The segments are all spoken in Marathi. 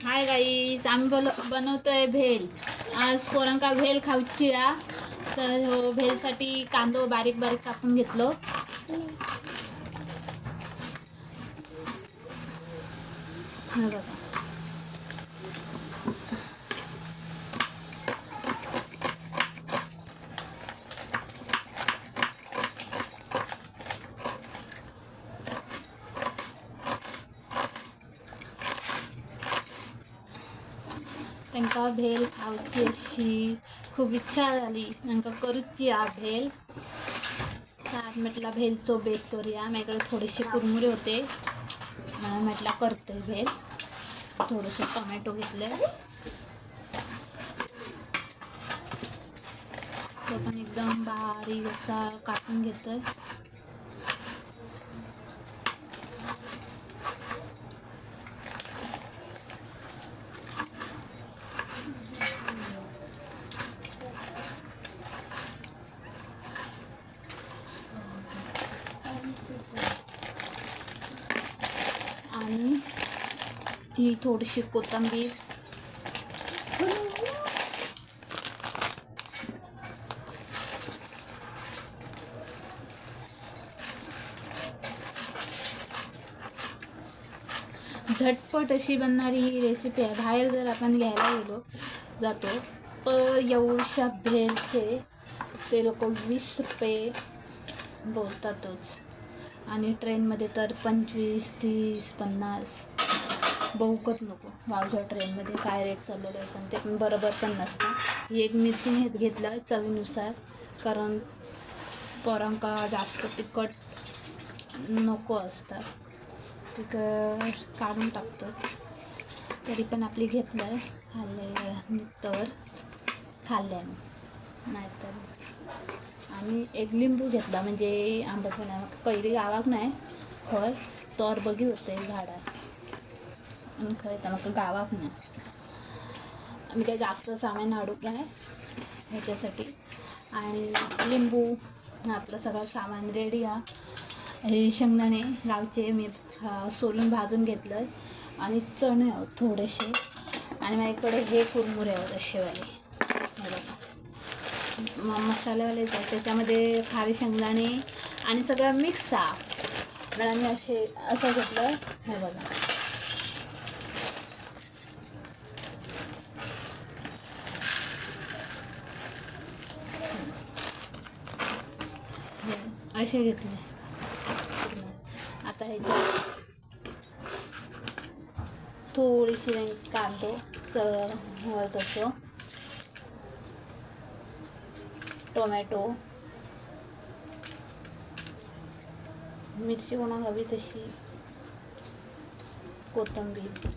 हाय गाईस, आम्ही बनवतोय भेल. आज पोरांका भेल खाऊची आ. तर हो भेलसाठी कांदो बारीक बारीक कापून घेतलो. हे बघा. तांकां भेल खावची अशी खूप इच्छा झाली. तांकां करूची आ भेल. तर म्हटलं भेलचो बेत करूया. माझ्याकडे थोडेसे कुरमुरे होते, म्हणून म्हटलं करते भेल. थोडेसे टोमॅटो घेतले, तो पण एकदम बारीक असा कापून घेतोय. आणि ही थोडीशी कोथिंबीर, झटपट अशी बनणारी ही रेसिपी आहे. बाहेर जर आपण घ्यायला जातो तर एवढ्या भेलचे ते लोक 20 रुपये बोलतातच. आणि ट्रेनमध्ये तर 25, 30, 50 बहुकच नको. गावच्या ट्रेनमध्ये काय रेट चाललेलं असतं ते पण बरोबर पण नसतं. ही एक मिरची घेतलं चवीनुसार, कारण पोरांका जास्त तिखट नको असतात. तिखट काढून टाकतो. तरी पण आपली घेतलं खाल्ले तर खाल्ल्याने, नाहीतर. आणि एक लिंबू घेतला, म्हणजे आंबटपणा पहिली गावाक नाही खय तर बघी होते झाडात, आणि खय तर मग गावाक नाही. आम्ही काही जास्त सामान हाडूक नाही ह्याच्यासाठी. आणि लिंबू आपलं सगळं सामान रेडी हा. हे शेंगदाणे गावचे मी सोलून भाजून घेतलं, आणि चणे थोडेसे, आणि माझ्याकडे हे कुरमुरे आहेत असेवाले. मसाल्यावाले आहेत, त्याच्यामध्ये खारी शेंगदाणे आणि सगळं मिक्स आहे. आणि मी असं घेतलं. हे बघा, असे घेतले. आता ह्याच्यात थोडीशी कांदो तसं, टोमॅटो, मिरची कोणाक हवी तशी, कोथिंबीर,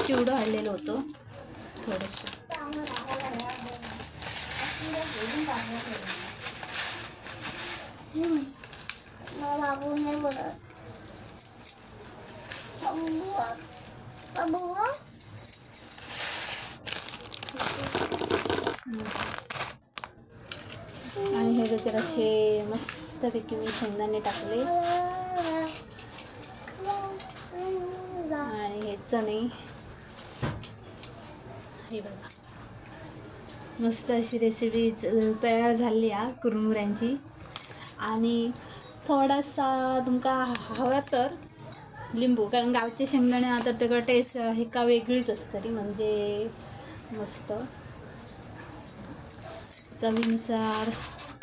चिवडं आणलेलं होतं थोडंसं. बाबू नाही बोलत. बाबू आणि हे त्याच्यात असे मस्तपैकी मी शेंगदाणे टाकले, आणि हे चणे. हे बघा, मस्त अशी रेसिपी तयार झाली आहे कुरमुऱ्यांची. आणि थोडासा तुमका हवा तर लिंबू, कारण गावचे शेंगदाणे आता त्याला टेस्ट हे का वेगळीच असते, म्हणजे मस्त चवीनुसार.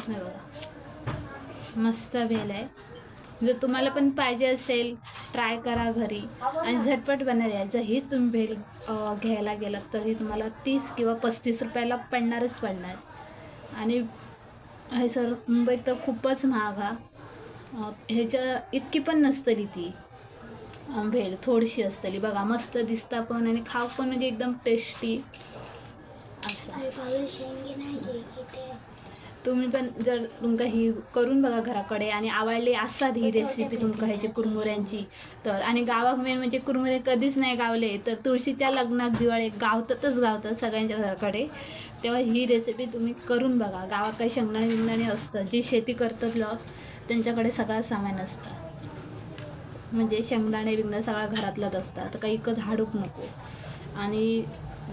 हे बघा, मस्त भेल आहे. जर तुम्हाला पण पाहिजे असेल ट्राय करा घरी, आणि झटपट बनणार आहे. जर हीच तुम्ही भेल घ्यायला गेलात तरी तुम्हाला 30 किंवा 35 रुपयाला पडणार. आणि हे सर मुंबईत तर खूपच महाग हा. ह्याच्या इतकी पण नसतली ती भेल, थोडीशी असतली. बघा, मस्त दिसता पण आणि खाऊ पण म्हणजे एकदम टेस्टी असं. तुम्ही पण जर तुमका ही करून बघा घराकडे, आणि आवडली असात ही रेसिपी तुमका ह्याची कुरमुऱ्यांची तर. आणि गावाक मेन म्हणजे कुरमुरे कधीच नाही गावले तर तुळशीच्या लग्नात, दिवाळी गावतातच सगळ्यांच्या घराकडे. तेव्हा ही रेसिपी तुम्ही करून बघा. गावात काही शेंगदाणे बिंगदाणे असतं, जी शेती करतात लोक त्यांच्याकडे सगळं सामान असतं. म्हणजे शेंगदाणे बिंगदाणे सगळं घरातलंच असतं, तर काही इकत हाडूक नको. आणि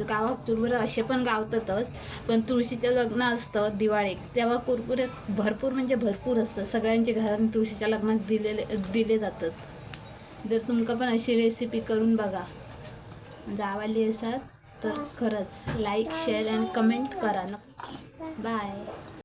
गावात तुरबुरे असे पण गावतातच, पण तुळशीचं लग्न असतं दिवाळीत तेव्हा कुरमुरे भरपूर म्हणजे भरपूर असतं. सगळ्यांच्या घरात तुळशीच्या लग्नात दिले जातात. जर तुमका पण अशी रेसिपी करून बघा, म्हणजे आवडली असाल तर खरंच लाईक शेअर अँड कमेंट करा नक्की. बाय.